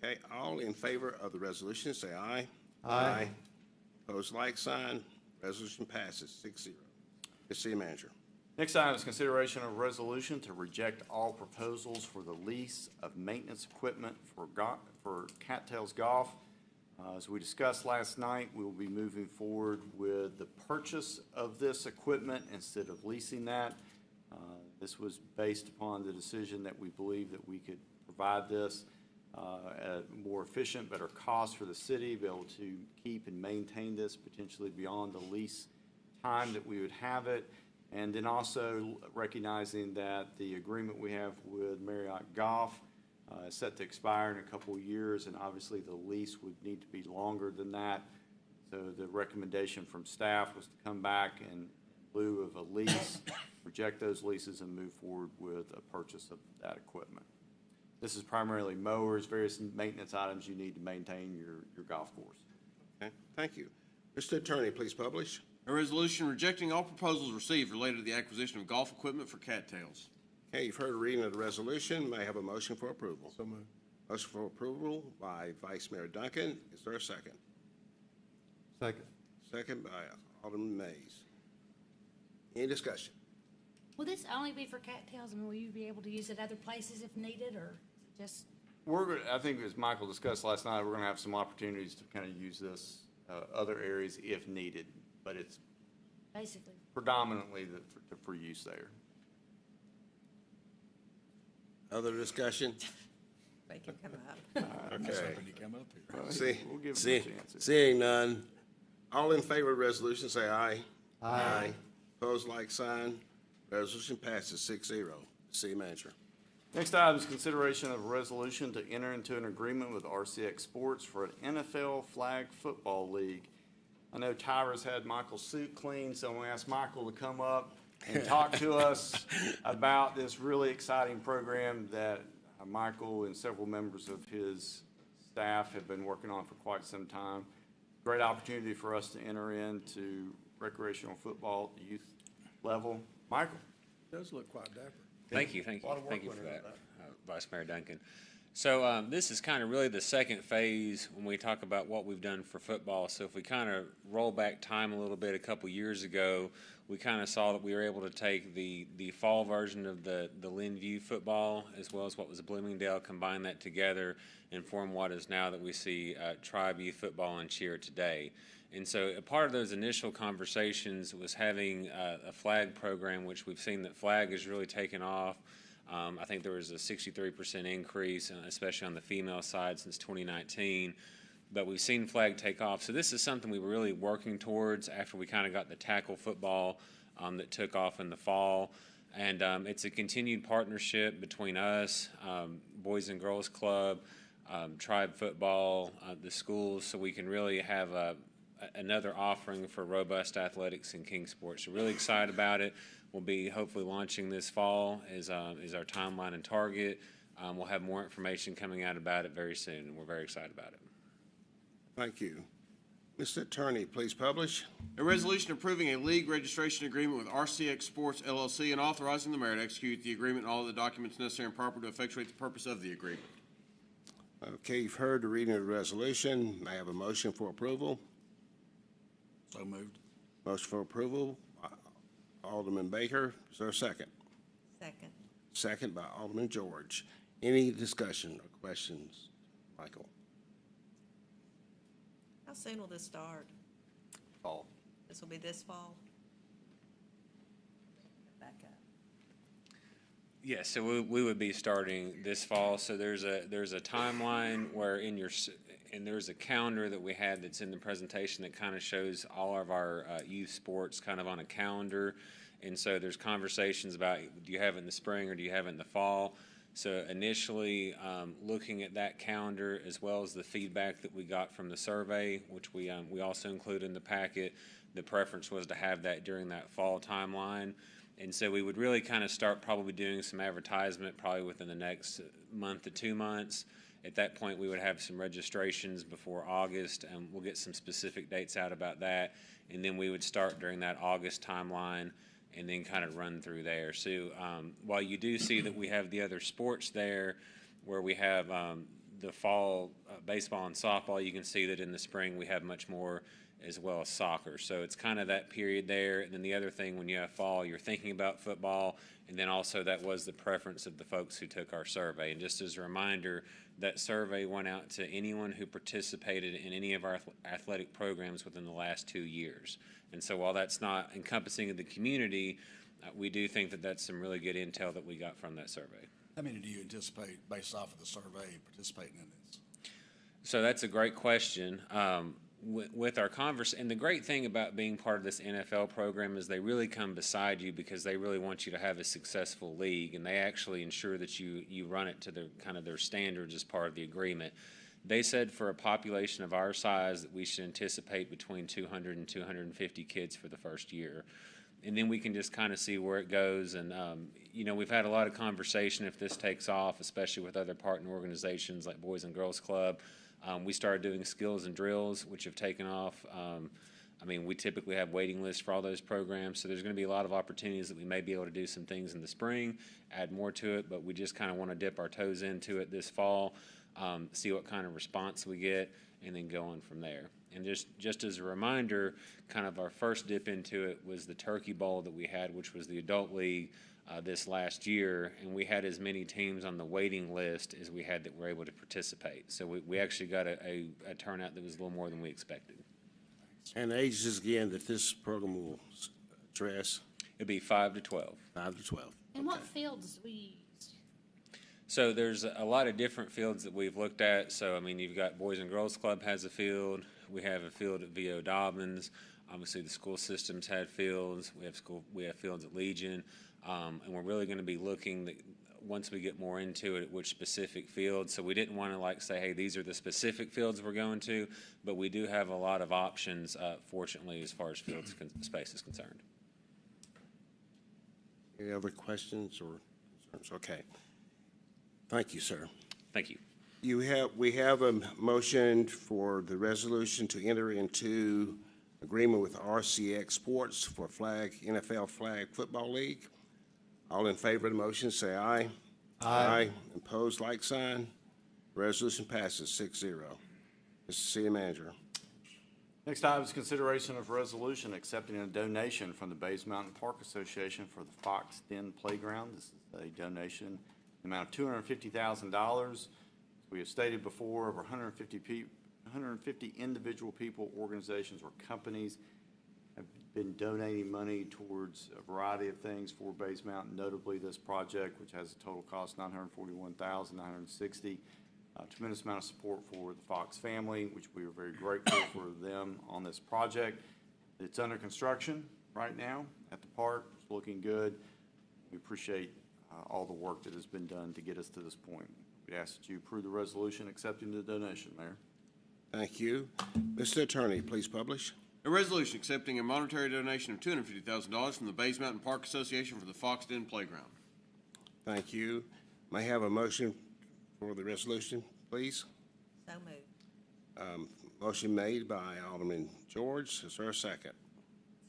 Okay, all in favor of the resolution, say aye. Aye. Opposed, like sign. Resolution passes 6-0. Ms. City Manager. Next item is consideration of a resolution to reject all proposals for the lease of maintenance equipment for Cattails Golf. As we discussed last night, we will be moving forward with the purchase of this equipment instead of leasing that. This was based upon the decision that we believe that we could provide this at more efficient, better cost for the city, be able to keep and maintain this potentially beyond the lease time that we would have it. And then also recognizing that the agreement we have with Marriott Golf is set to expire in a couple of years, and obviously the lease would need to be longer than that. So the recommendation from staff was to come back and in lieu of a lease, reject those leases and move forward with a purchase of that equipment. This is primarily mowers, various maintenance items you need to maintain your golf course. Okay, thank you. Mr. Attorney, please publish. A resolution rejecting all proposals received related to the acquisition of golf equipment for Cattails. Okay, you've heard a reading of the resolution. May I have a motion for approval? So moved. Motion for approval by Vice Mayor Duncan. Is there a second? Second. Second by Alderman Mays. Any discussion? Will this only be for cattails? I mean, will you be able to use it other places if needed, or just? I think as Michael discussed last night, we're going to have some opportunities to kind of use this other areas if needed, but it's Basically. predominantly for use there. Other discussion? Make him come up. I was hoping he'd come up here. We'll give him a chance. Seeing none. All in favor of the resolution, say aye. Aye. Opposed, like sign. Resolution passes 6-0. City Manager. Next item is consideration of a resolution to enter into an agreement with RCX Sports for an NFL Flag Football League. I know Tyra's had Michael's suit cleaned, so I'm gonna ask Michael to come up and talk to us about this really exciting program that Michael and several members of his staff have been working on for quite some time. Great opportunity for us to enter into recreational football at the youth level. Michael? Does look quite dapper. Thank you for that, Vice Mayor Duncan. So this is kind of really the second phase when we talk about what we've done for football. So if we kind of roll back time a little bit, a couple years ago, we kind of saw that we were able to take the fall version of the Linview football as well as what was Bloomingdale, combine that together and form what is now that we see Tribe Youth Football and Cheer today. And so a part of those initial conversations was having a flag program, which we've seen that flag has really taken off. I think there was a 63% increase, especially on the female side since 2019. But we've seen flag take off. So this is something we were really working towards after we kind of got the tackle football that took off in the fall. And it's a continued partnership between us, Boys and Girls Club, Tribe Football, the schools, so we can really have another offering for robust athletics in Kingsport. So really excited about it. We'll be hopefully launching this fall is our timeline and target. We'll have more information coming out about it very soon, and we're very excited about it. Thank you. Mr. Attorney, please publish. A resolution approving a league registration agreement with RCX Sports LLC and authorizing the mayor to execute the agreement and all of the documents necessary and proper to effectuate the purpose of the agreement. Okay, you've heard the reading of the resolution. May I have a motion for approval? So moved. Motion for approval, Alderman Baker. Is there a second? Second. Second by Alderman George. Any discussion or questions? Michael? How soon will this start? Fall. This will be this fall? Back up. Yes, so we would be starting this fall. So there's a timeline where and there's a calendar that we had that's in the presentation that kind of shows all of our youth sports kind of on a calendar. And so there's conversations about, do you have it in the spring or do you have it in the fall? So initially, looking at that calendar as well as the feedback that we got from the survey, which we also include in the packet, the preference was to have that during that fall timeline. And so we would really kind of start probably doing some advertisement probably within the next month to 2 months. At that point, we would have some registrations before August, and we'll get some specific dates out about that. And then we would start during that August timeline and then kind of run through there. So while you do see that we have the other sports there where we have the fall baseball and softball, you can see that in the spring we have much more as well as soccer. So it's kind of that period there. And then the other thing, when you have fall, you're thinking about football, and then also that was the preference of the folks who took our survey. And just as a reminder, that survey went out to anyone who participated in any of our athletic programs within the last 2 years. And so while that's not encompassing of the community, we do think that that's some really good intel that we got from that survey. How many do you anticipate, based off of the survey, participating in this? So that's a great question. With our and the great thing about being part of this NFL program is they really come beside you because they really want you to have a successful league, and they actually ensure that you run it to their kind of their standards as part of the agreement. They said for a population of our size that we should anticipate between 200 and 250 kids for the first year. And then we can just kind of see where it goes. And, we've had a lot of conversation if this takes off, especially with other partner organizations like Boys and Girls Club. We started doing skills and drills, which have taken off. We typically have waiting lists for all those programs, so there's going to be a lot of opportunities that we may be able to do some things in the spring, add more to it, but we just kind of want to dip our toes into it this fall, see what kind of response we get, and then go on from there. And just as a reminder, kind of our first dip into it was the Turkey Bowl that we had, which was the adult league this last year, and we had as many teams on the waiting list as we had that were able to participate. So we actually got a turnout that was a little more than we expected. And the ages again that this program will address? It'd be 5 to 12. 5 to 12. And what fields we use? So there's a lot of different fields that we've looked at. So, you've got Boys and Girls Club has a field. We have a field at V.O. Dobbins. Obviously, the school systems had fields. We have fields at Legion. And we're really going to be looking once we get more into it, which specific fields. So we didn't want to like say, hey, these are the specific fields we're going to, but we do have a lot of options, fortunately, as far as space is concerned. Any other questions or concerns? Okay. Thank you, sir. Thank you. We have a motion for the resolution to enter into agreement with RCX Sports for NFL Flag Football League. All in favor of the motion, say aye. Aye. Opposed, like sign. Resolution passes 6-0. Mr. City Manager. Next item is consideration of resolution accepting a donation from the Bays Mountain Park Association for the Fox Den Playground. This is a donation in the amount of $250,000. We have stated before, over 150 individual people, organizations, or companies have been donating money towards a variety of things for Bays Mountain, notably this project, which has a total cost $941,960. Tremendous amount of support for the Fox family, which we are very grateful for them on this project. It's under construction right now at the park. It's looking good. We appreciate all the work that has been done to get us to this point. We ask that you approve the resolution accepting the donation, Mayor. Thank you. Mr. Attorney, please publish. A resolution accepting a monetary donation of $250,000 from the Bays Mountain Park Association for the Fox Den Playground. Thank you. May I have a motion for the resolution, please? So moved. Motion made by Alderman George. Is there a second?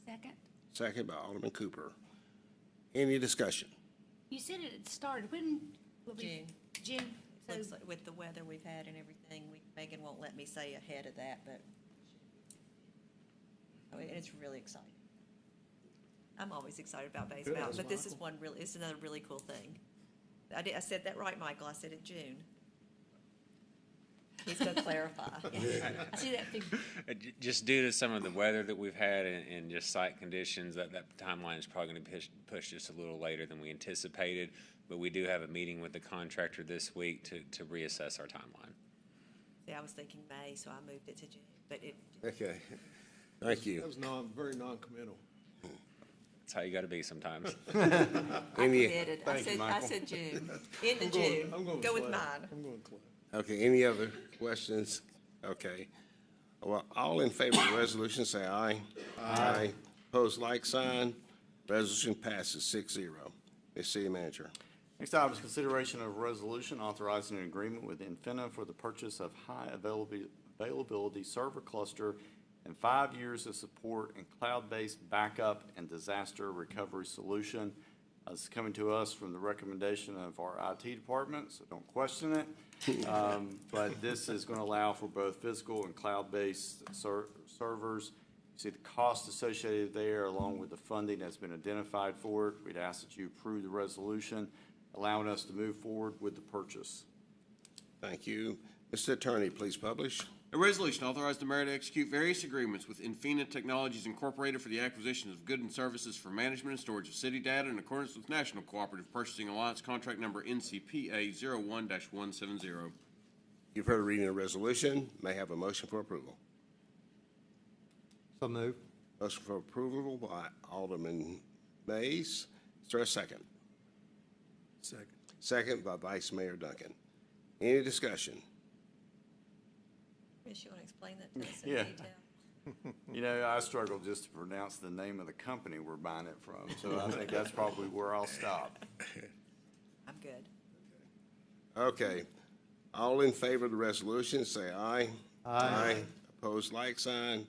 Second. Second by Alderman Cooper. Any discussion? You said it had started. When will June. June. It looks like with the weather we've had and everything, Megan won't let me say ahead of that, but it's really exciting. I'm always excited about Bays Mountain, but this is it's another really cool thing. I said that right, Michael. I said it June. He's going to clarify. I see that big. Just due to some of the weather that we've had and just site conditions, that timeline is probably going to push just a little later than we anticipated. But we do have a meeting with the contractor this week to reassess our timeline. See, I was thinking May, so I moved it to June. But Okay. Thank you. That was very non-committal. That's how you got to be sometimes. I committed. I said June. End of June. Go with mine. I'm going Clay. Okay, any other questions? Okay. Well, all in favor of the resolution, say aye. Aye. Opposed, like sign. Resolution passes 6-0. Mr. City Manager. Next item is consideration of a resolution authorizing an agreement with Infinna for the purchase of high availability server cluster and 5 years of support and cloud-based backup and disaster recovery solution. This is coming to us from the recommendation of our IT department, so don't question it. But this is going to allow for both physical and cloud-based servers. You see the cost associated there along with the funding that's been identified for it. We'd ask that you approve the resolution, allowing us to move forward with the purchase. Thank you. Mr. Attorney, please publish. A resolution authorizing the mayor to execute various agreements with Infinna Technologies Incorporated for the acquisition of goods and services for management and storage of city data in accordance with National Cooperative Purchasing Alliance Contract Number NCPA 01-170. You've heard a reading of the resolution. May I have a motion for approval? So moved. Motion for approval by Alderman Mays. Is there a second? Second. Second by Vice Mayor Duncan. Any discussion? Chris, you want to explain that to us in Yeah. detail? You know, I struggle just to pronounce the name of the company we're buying it from, so I think that's probably where I'll stop. I'm good. Okay. All in favor of the resolution, say aye. Aye. Opposed, like sign.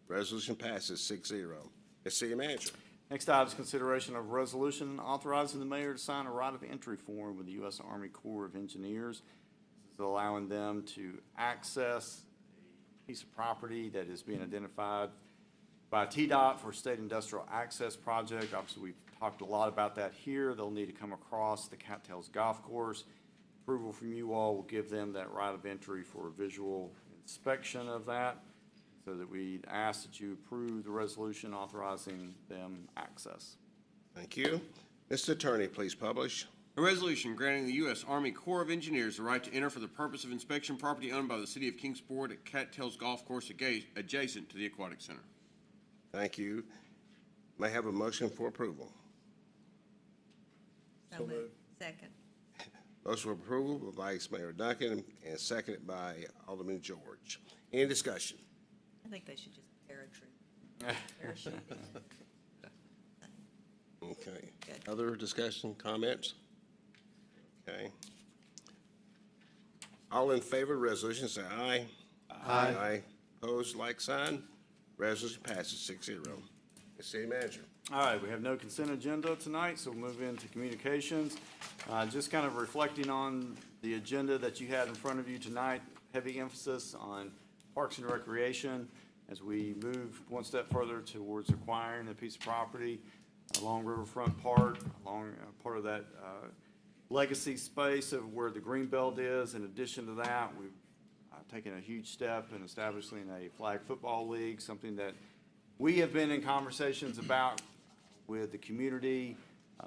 Resolution passes 6-0. Mr. City Manager. Next item is consideration of a resolution authorizing the mayor to sign a right of entry form with the U.S. Army Corps of Engineers. This is allowing them to access a piece of property that is being identified by TDOT for State Industrial Access Project. Obviously, we've talked a lot about that here. They'll need to come across the Cattails Golf Course. Approval from you all will give them that right of entry for a visual inspection of that, so that we ask that you approve the resolution authorizing them access. Thank you. Mr. Attorney, please publish. A resolution granting the U.S. Army Corps of Engineers the right to enter for the purpose of inspection property owned by the City of Kingsport at Cattails Golf Course adjacent to the Aquatic Center. Thank you. May I have a motion for approval? So moved. Second. Motion for approval by Vice Mayor Duncan and seconded by Alderman George. Any discussion? I think they should just parachute. Okay. Good. Other discussion, comments? Okay. All in favor of the resolution, say aye. Aye. Aye. Opposed, like sign. Resolution passes 6-0. City Manager. All right, we have no consent agenda tonight, so we'll move into communications. Just kind of reflecting on the agenda that you had in front of you tonight, heavy emphasis on Parks and Recreation as we move one step further towards acquiring a piece of property along Riverfront Park, along part of that legacy space of where the Greenbelt is. In addition to that, we've taken a huge step in establishing a flag football league, something that we have been in conversations about with the community.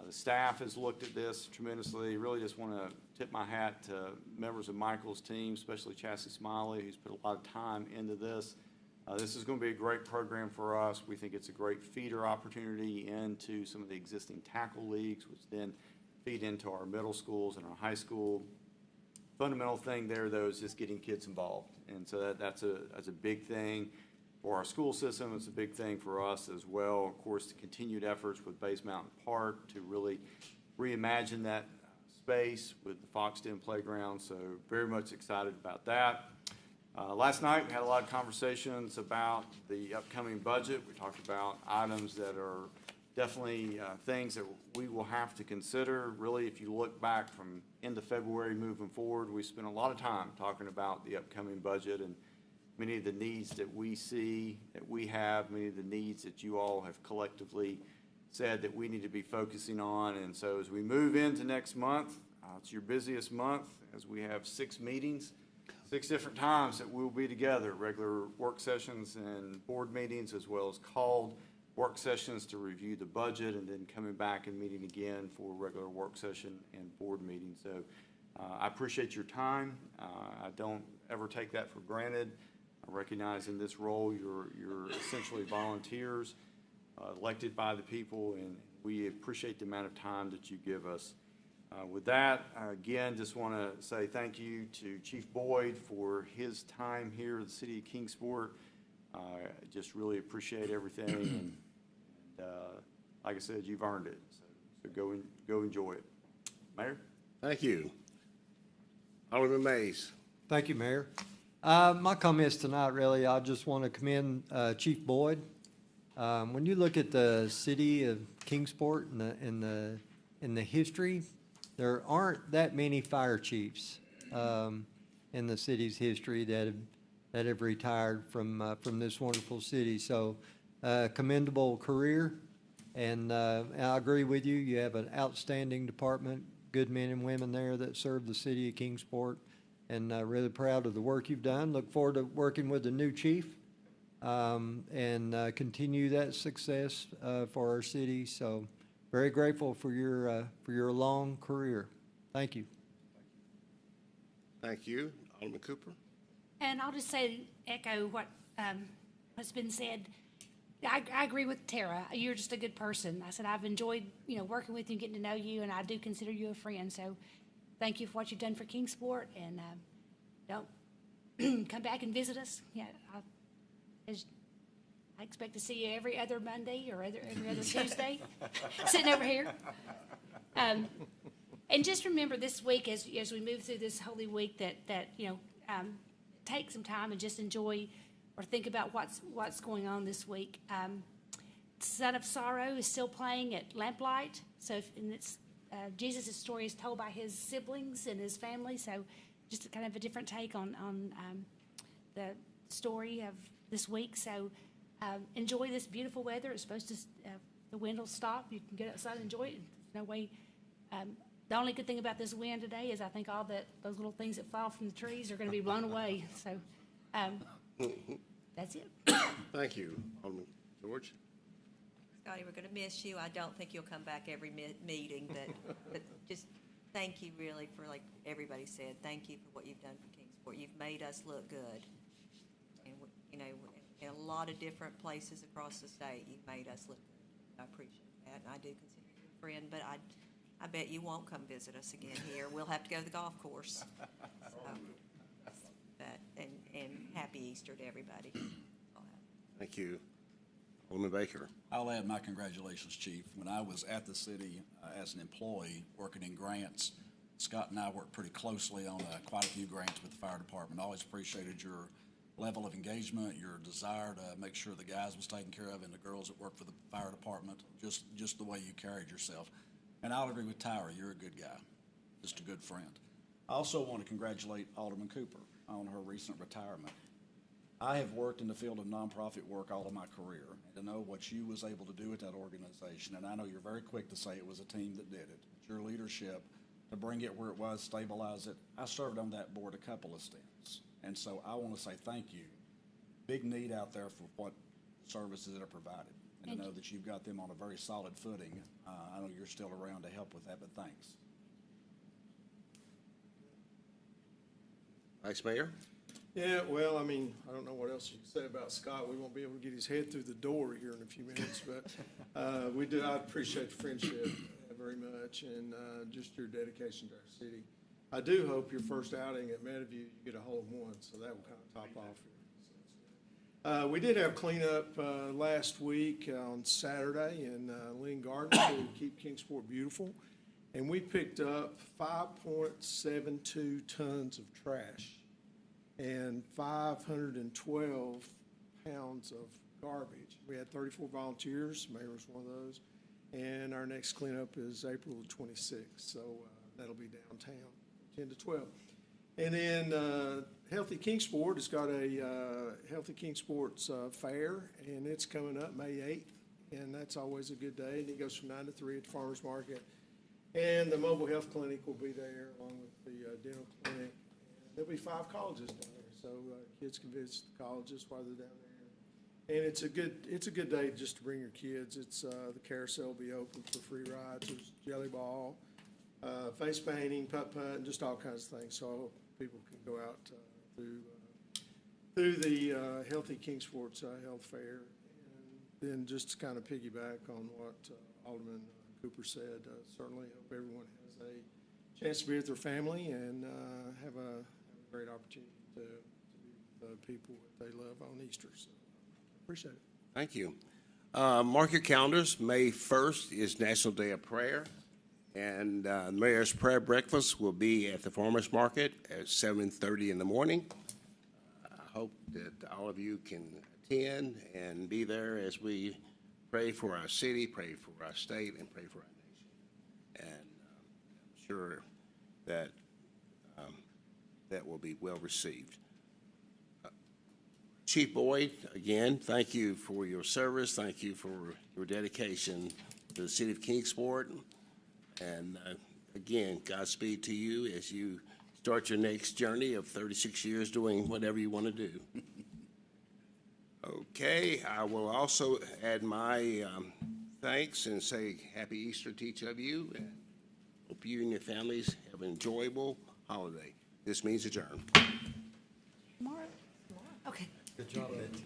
The staff has looked at this tremendously. Really just want to tip my hat to members of Michael's team, especially Chassie Smiley, who's put a lot of time into this. This is going to be a great program for us. We think it's a great feeder opportunity into some of the existing tackle leagues, which then feed into our middle schools and our high school. Fundamental thing there, though, is just getting kids involved. And so that's a big thing for our school system. It's a big thing for us as well. Of course, the continued efforts with Base Mountain Park to really reimagine that space with the Foxden Playground. So very much excited about that. Last night, we had a lot of conversations about the upcoming budget. We talked about items that are definitely things that we will have to consider. Really, if you look back from end of February moving forward, we spent a lot of time talking about the upcoming budget and many of the needs that we see, that we have, many of the needs that you all have collectively said that we need to be focusing on. And so as we move into next month, it's your busiest month as we have 6 meetings, 6 different times that we'll be together, regular work sessions and board meetings, as well as called work sessions to review the budget, and then coming back and meeting again for regular work session and board meetings. So I appreciate your time. I don't ever take that for granted. I recognize in this role you're essentially volunteers elected by the people, and we appreciate the amount of time that you give us. With that, again, just want to say thank you to Chief Boyd for his time here at the City of Kingsport. Just really appreciate everything, and like I said, you've earned it. So go enjoy it. Mayor? Thank you. Alderman Mays. Thank you, Mayor. My comments tonight, really, I just want to commend Chief Boyd. When you look at the city of Kingsport and the history, there aren't that many fire chiefs in the city's history that have retired from this wonderful city. So, commendable career, and I agree with you. You have an outstanding department, good men and women there that serve the city of Kingsport, and really proud of the work you've done. Look forward to working with the new chief and continue that success for our city. So, very grateful for your long career. Thank you. Thank you. Alderman Cooper. And I'll just say, echo what's been said. I agree with Tara. You're just a good person. I said I've enjoyed, working with you, getting to know you, and I do consider you a friend. So, thank you for what you've done for Kingsport, and don't come back and visit us. Yeah, I expect to see you every other Monday or every other Tuesday, sitting over here. And just remember this week, as we move through this Holy Week, that take some time and just enjoy or think about what's going on this week. Son of Sorrow is still playing at Lamplight, and it's Jesus' story is told by his siblings and his family. So, just kind of a different take on the story of this week. So, enjoy this beautiful weather. It's supposed to the wind will stop. You can get outside and enjoy it. There's no way. The only good thing about this wind today is I think all those little things that fall from the trees are going to be blown away. So, that's it. Thank you, Alderman George. Scotty, we're going to miss you. I don't think you'll come back every meeting, but just thank you really for, like everybody said, thank you for what you've done for Kingsport. You've made us look good. And, in a lot of different places across the state, you've made us look good. I appreciate that, and I do consider you a friend, but I bet you won't come visit us again here. We'll have to go to the golf course. So, and happy Easter to everybody. Thank you. Alderman Baker. I'll add my congratulations, Chief. When I was at the city as an employee working in grants, Scott and I worked pretty closely on quite a few grants with the fire department. Always appreciated your level of engagement, your desire to make sure the guys was taken care of and the girls that work for the fire department, just the way you carried yourself. And I'll agree with Tyra, you're a good guy, just a good friend. I also want to congratulate Alderman Cooper on her recent retirement. I have worked in the field of nonprofit work all of my career, and to know what you was able to do at that organization, and I know you're very quick to say it was a team that did it, but your leadership to bring it where it was, stabilize it. I served on that board a couple of stints, and so I want to say thank you. Big need out there for what services that are provided, and to know that you've got them on a very solid footing. I know you're still around to help with that, but thanks. Vice Mayor? Yeah, well, I mean, I don't know what else you can say about Scott. We won't be able to get his head through the door here in a few minutes, but I appreciate the friendship very much and just your dedication to our city. I do hope your first outing at Meadowview, you get a hole in one, so that will kind of top off here. We did have cleanup last week on Saturday in Lynn Garden to keep Kingsport beautiful, and we picked up 5.72 tons of trash and 512 pounds of garbage. We had 34 volunteers, Mayor was one of those, and our next cleanup is April the 26th, so that'll be downtown, 10 to 12. And then Healthy Kingsport has got a Healthy Kingsport's fair, and it's coming up May 8th, and that's always a good day, and it goes from 9 to 3 at the farmer's market. And the mobile health clinic will be there along with the dental clinic. There'll be 5 colleges down there, so kids can visit the colleges while they're down there. And it's a good day just to bring your kids. It's the carousel will be open for free rides. There's jelly ball, face painting, putt-putt, and just all kinds of things. So people can go out through the Healthy Kingsport's health fair. And then just to kind of piggyback on what Alderman Cooper said, certainly hope everyone has a chance to be with their family and have a great opportunity to be with the people that they love on Easter. So appreciate it. Thank you. Mark your calendars. May 1st is National Day of Prayer, and Mayor's Prayer Breakfast will be at the Farmers Market at 7:30 in the morning. I hope that all of you can attend and be there as we pray for our city, pray for our state, and pray for our nation. And I'm sure that that will be well received. Chief Boyd, again, thank you for your service. Thank you for your dedication to the city of Kingsport. And again, Godspeed to you as you start your next journey of 36 years doing whatever you want to do. Okay, I will also add my thanks and say Happy Easter to each of you. And hope you and your families have an enjoyable holiday. This means adjourned. Tomorrow? Okay. Good job, Mitch.